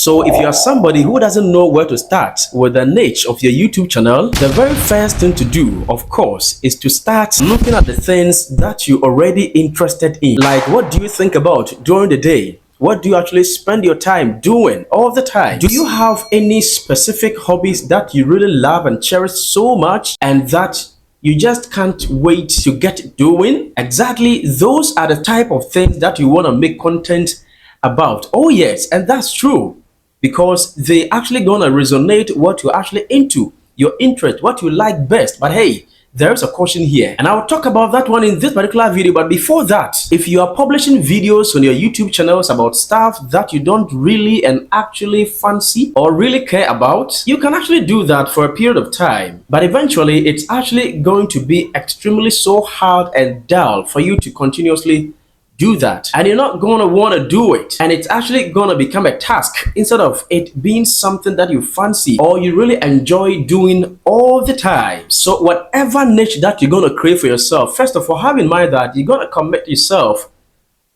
So if you are somebody who doesn't know where to start with the niche of your YouTube channel, the very first thing to do, of course, is to start looking at the things that you're already interested in. Like, what do you think about during the day? What do you actually spend your time doing all the time? Do you have any specific hobbies that you really love and cherish so much and that you just can't wait to get doing? Exactly, those are the type of things that you want to make content about. Oh yes, and that's true, because they actually gonna resonate what you're actually into, your interest, what you like best. But hey, there's a caution here, and I'll talk about that one in this particular video. But before that, if you are publishing videos on your YouTube channels about stuff that you don't really and actually fancy or really care about, you can actually do that for a period of time. But eventually, it's actually going to be extremely so hard and dull for you to continuously do that, and you're not going to want to do it, and it's actually going to become a task instead of it being something that you fancy or you really enjoy doing all the time. So whatever niche that you're going to create for yourself, first of all, have in mind that you're going to commit yourself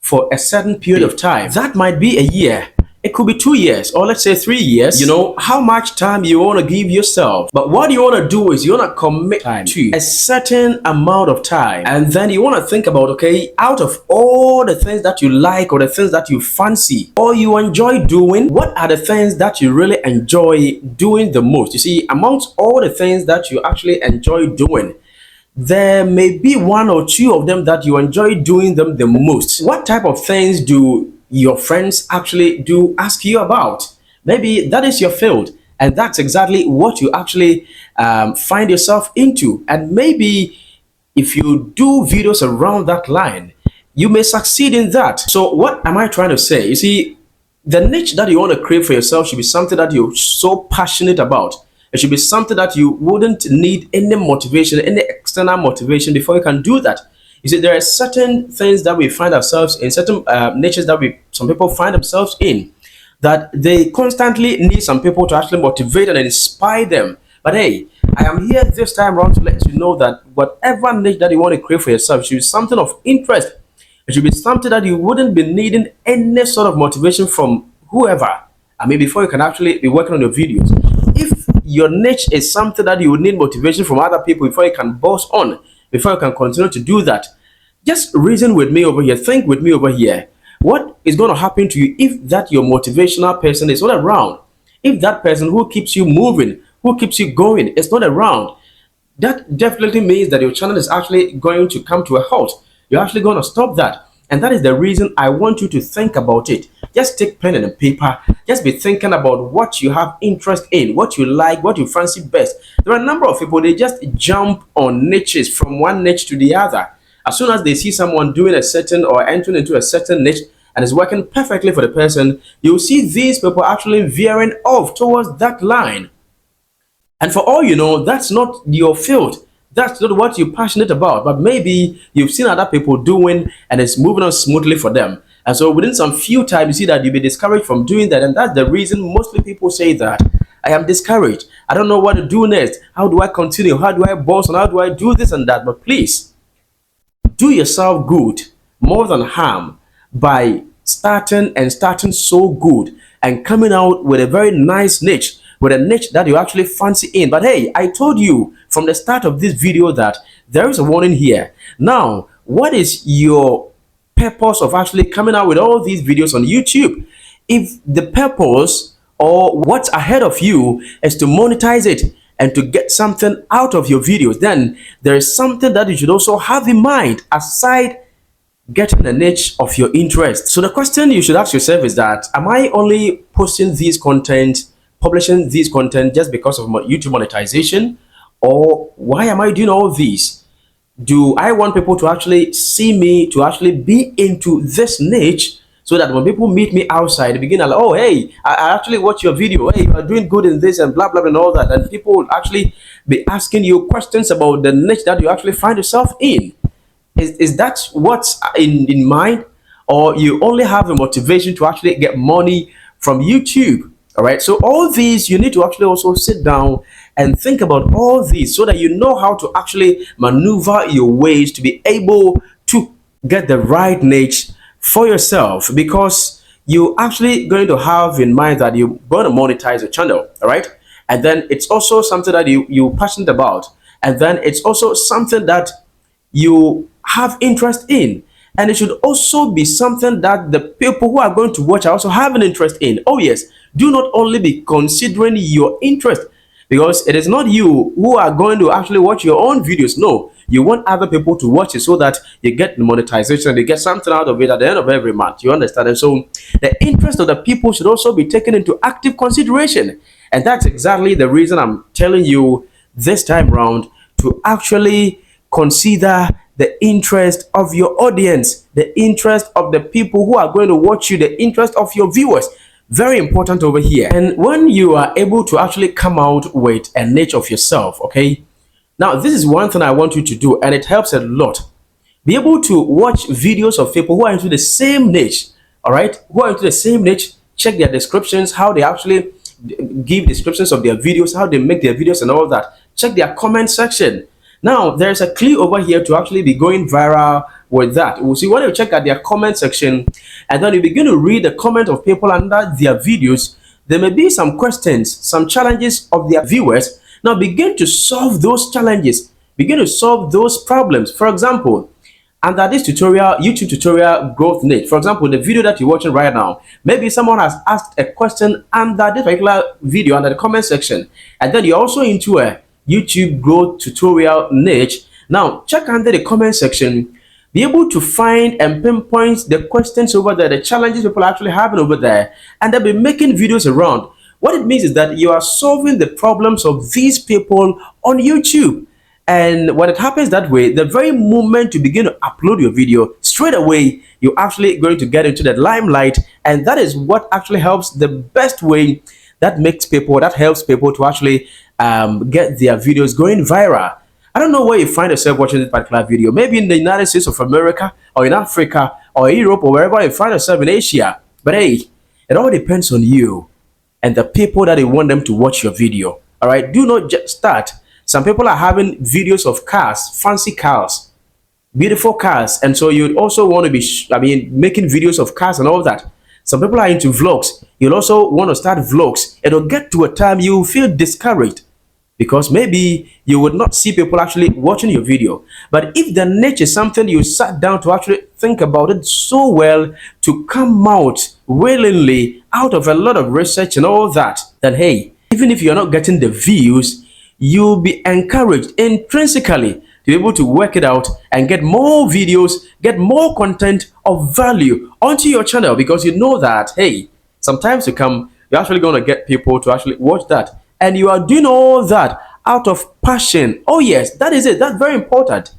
for a certain period of time. That might be a year, it could be 2 years, or let's say 3 years. You know how much time you want to give yourself. But what you want to do is you want to commit time to a certain amount of time. And then you want to think about, okay, out of all the things that you like or the things that you fancy or you enjoy doing, what are the things that you really enjoy doing the most? You see, amongst all the things that you actually enjoy doing, there may be 1 or 2 of them that you enjoy doing them the most. What type of things do your friends actually do ask you about? Maybe that is your field, and that's exactly what you actually find yourself into. And maybe if you do videos around that line, you may succeed in that. So what am I trying to say? You see, the niche that you want to create for yourself should be something that you're so passionate about. It should be something that you wouldn't need any motivation, any external motivation before you can do that. You see, there are certain things that we find ourselves in, certain niches that some people find themselves in, that they constantly need some people to actually motivate and inspire them. But hey, I am here this time around to let you know that whatever niche that you want to create for yourself should be something of interest. It should be something that you wouldn't be needing any sort of motivation from whoever. I mean, before you can actually be working on your videos. If your niche is something that you would need motivation from other people before you can boss on, before you can continue to do that, just reason with me over here, think with me over here. What is going to happen to you if that your motivational person is not around? If that person who keeps you moving, who keeps you going, is not around, that definitely means that your channel is actually going to come to a halt. You're actually going to stop that. And that is the reason I want you to think about it. Just take pen and paper. Just be thinking about what you have interest in, what you like, what you fancy best. There are a number of people, they just jump on niches from one niche to the other. As soon as they see someone doing a certain or entering into a certain niche and it's working perfectly for the person, you'll see these people actually veering off towards that line. And for all you know, that's not your field. That's not what you're passionate about, but maybe you've seen other people doing and it's moving on smoothly for them. And so within some few time, you see that you'll be discouraged from doing that. And that's the reason mostly people say that I am discouraged. I don't know what to do next. How do I continue? How do I boss and how do I do this and that? But please, do yourself good more than harm by starting so good and coming out with a very nice niche, with a niche that you actually fancy in. But hey, I told you from the start of this video that there is a warning here. Now, what is your purpose of actually coming out with all these videos on YouTube? If the purpose or what's ahead of you is to monetize it and to get something out of your videos, then there is something that you should also have in mind aside getting a niche of your interest. So the question you should ask yourself is that, am I only posting these content, publishing these content just because of YouTube monetization? Or why am I doing all these? Do I want people to actually see me, to actually be into this niche, so that when people meet me outside, they begin like, oh, hey, I actually watch your video. Hey, you are doing good in this and blah, blah, blah, and all that. And people will actually be asking you questions about the niche that you actually find yourself in. Is that what's in mind? Or you only have the motivation to actually get money from YouTube? All right. So all these, you need to actually also sit down and think about all these so that you know how to actually maneuver your ways to be able to get the right niche for yourself. Because you actually going to have in mind that you're going to monetize your channel, all right? And then it's also something that you're passionate about. And then it's also something that you have interest in. And it should also be something that the people who are going to watch are also have an interest in. Oh yes, do not only be considering your interest, because it is not you who are going to actually watch your own videos. No, you want other people to watch it so that you get the monetization, they get something out of it at the end of every month. You understand? And so the interest of the people should also be taken into active consideration. And that's exactly the reason I'm telling you this time around to actually consider the interest of your audience, the interest of the people who are going to watch you, the interest of your viewers. Very important over here. And when you are able to actually come out with a niche of yourself, okay, now this is one thing I want you to do, and it helps a lot. Be able to watch videos of people who are into the same niche, all right, who are into the same niche. Check their descriptions, how they actually give descriptions of their videos, how they make their videos and all that. Check their comment section. Now, there's a clue over here to actually be going viral with that. We'll see when you check out their comment section, and then you begin to read the comment of people under their videos. There may be some questions, some challenges of their viewers. Now, begin to solve those challenges. Begin to solve those problems. For example, under this tutorial, YouTube tutorial growth niche, for example, the video that you're watching right now, maybe someone has asked a question under this particular video under the comment section, and then you're also into a YouTube growth tutorial niche. Now, check under the comment section, be able to find and pinpoint the questions over there, the challenges people are actually having over there, and they'll be making videos around. What it means is that you are solving the problems of these people on YouTube. And when it happens that way, the very moment you begin to upload your video, straight away, you're actually going to get into the limelight. And that is what actually helps the best way that helps people to actually get their videos going viral. I don't know where you find yourself watching this particular video. Maybe in the United States of America, or in Africa, or Europe, or wherever you find yourself in Asia. But hey, it all depends on you and the people that you want them to watch your video. All right, do not just start. Some people are having videos of cars, fancy cars, beautiful cars, and so you'd also want to be, making videos of cars and all that. Some people are into vlogs. You'll also want to start vlogs. It'll get to a time you feel discouraged because maybe you would not see people actually watching your video. But if the niche is something you sat down to actually think about it so well, to come out willingly out of a lot of research and all that, then hey, even if you're not getting the views, you'll be encouraged intrinsically to be able to work it out and get more videos, get more content of value onto your channel, because you know that, hey, sometimes you're actually going to get people to actually watch that. And you are doing all that out of passion. Oh yes, that is it. That's very important.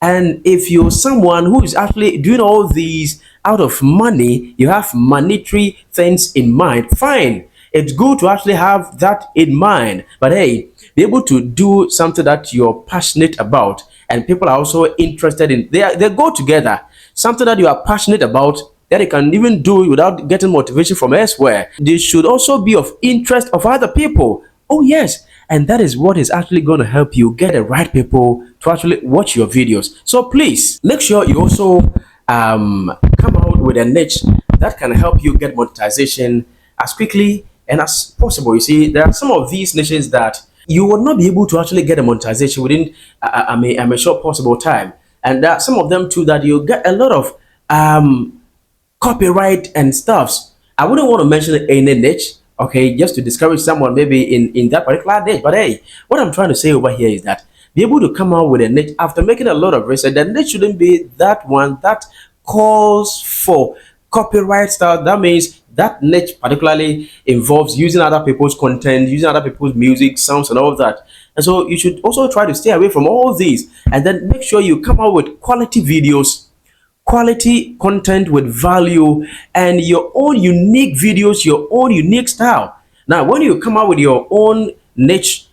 And if you're someone who is actually doing all these out of money, you have monetary things in mind, fine. It's good to actually have that in mind. But hey, be able to do something that you're passionate about and people are also interested in. They go together. Something that you are passionate about that you can even do without getting motivation from elsewhere. They should also be of interest of other people. Oh yes. And that is what is actually going to help you get the right people to actually watch your videos. So please make sure you also come out with a niche that can help you get monetization as quickly and as possible. You see, there are some of these niches that you will not be able to actually get a monetization within a short possible time. And there are some of them too that you get a lot of copyright and stuffs. I wouldn't want to mention any niche, okay, just to discourage someone maybe in that particular niche. But hey, what I'm trying to say over here is that be able to come out with a niche after making a lot of research. The niche shouldn't be that one that calls for copyright stuff. That means that niche particularly involves using other people's content, using other people's music, sounds, and all of that. And so you should also try to stay away from all these, and then make sure you come out with quality videos, quality content with value, and your own unique videos, your own unique style. Now, when you come out with your own niche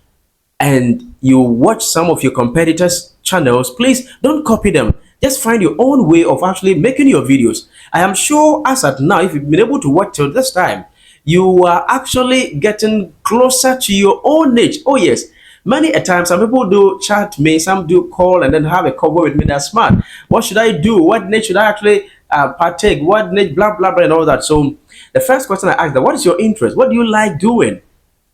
and you watch some of your competitors' channels, please don't copy them. Just find your own way of actually making your videos. I am sure as at now, if you've been able to watch till this time, you are actually getting closer to your own niche. Oh yes, many a time some people do chat me, some do call and then have a cover with me. That's smart. What should I do? What niche should I actually partake? What niche? Blah blah blah and all that. So The first question I asked them, what is your interest? What do you like doing?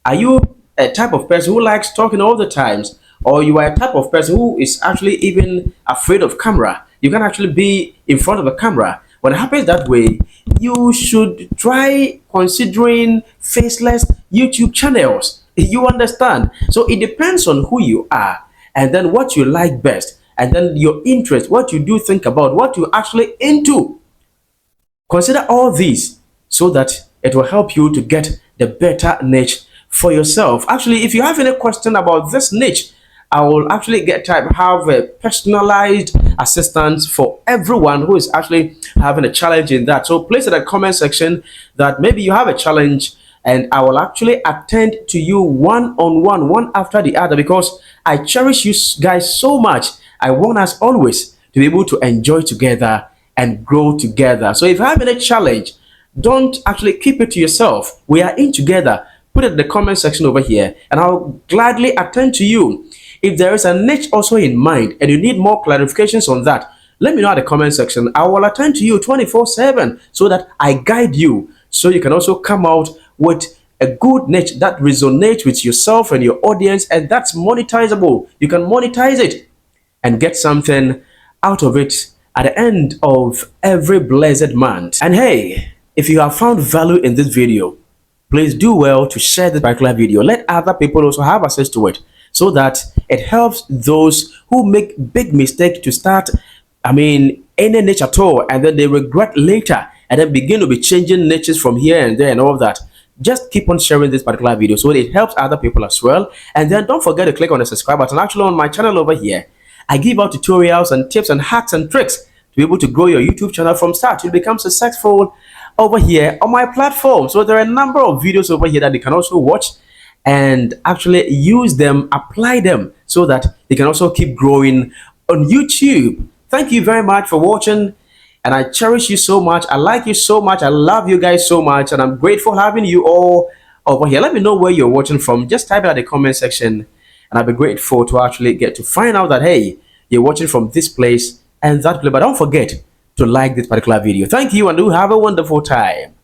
Are you a type of person who likes talking all the times, or you are a type of person who is actually even afraid of camera? You can actually be in front of a camera. When it happens that way, you should try considering faceless YouTube channels. You understand? So it depends on who you are, and then what you like best, and then your interest, what you do think about, what you actually into. Consider all these so that it will help you to get the better niche for yourself. Actually, if you have any question about this niche, I will actually have a personalized assistance for everyone who is actually having a challenge in that. So place in the comment section that maybe you have a challenge, and I will actually attend to you one-on-one, one after the other, because I cherish you guys so much. I want us always to be able to enjoy together and grow together. So if you have any challenge, don't actually keep it to yourself. We are in together. Put it in the comment section over here, and I'll gladly attend to you. If there is a niche also in mind and you need more clarifications on that, let me know in the comment section. I will attend to you 24/7 so that I guide you, so you can also come out with a good niche that resonates with yourself and your audience, and that's monetizable. You can monetize it and get something out of it at the end of every blessed month. And hey, if you have found value in this video, please do well to share this particular video. Let other people also have access to it, so that it helps those who make big mistake to start, any niche at all, and then they regret later, and then begin to be changing niches from here and there and all that. Just keep on sharing this particular video so it helps other people as well. And then don't forget to click on the subscribe button. Actually, on my channel over here, I give out tutorials and tips and hacks and tricks to be able to grow your YouTube channel from start to become successful over here on my platform. So there are a number of videos over here that you can also watch and actually use them, apply them, so that they can also keep growing on YouTube. Thank you very much for watching, and I cherish you so much. I like you so much. I love you guys so much, and I'm grateful having you all over here. Let me know where you're watching from. Just type it in the comment section, and I'll be grateful to actually get to find out that, hey, you're watching from this place and that place. But don't forget to like this particular video. Thank you, and do have a wonderful time.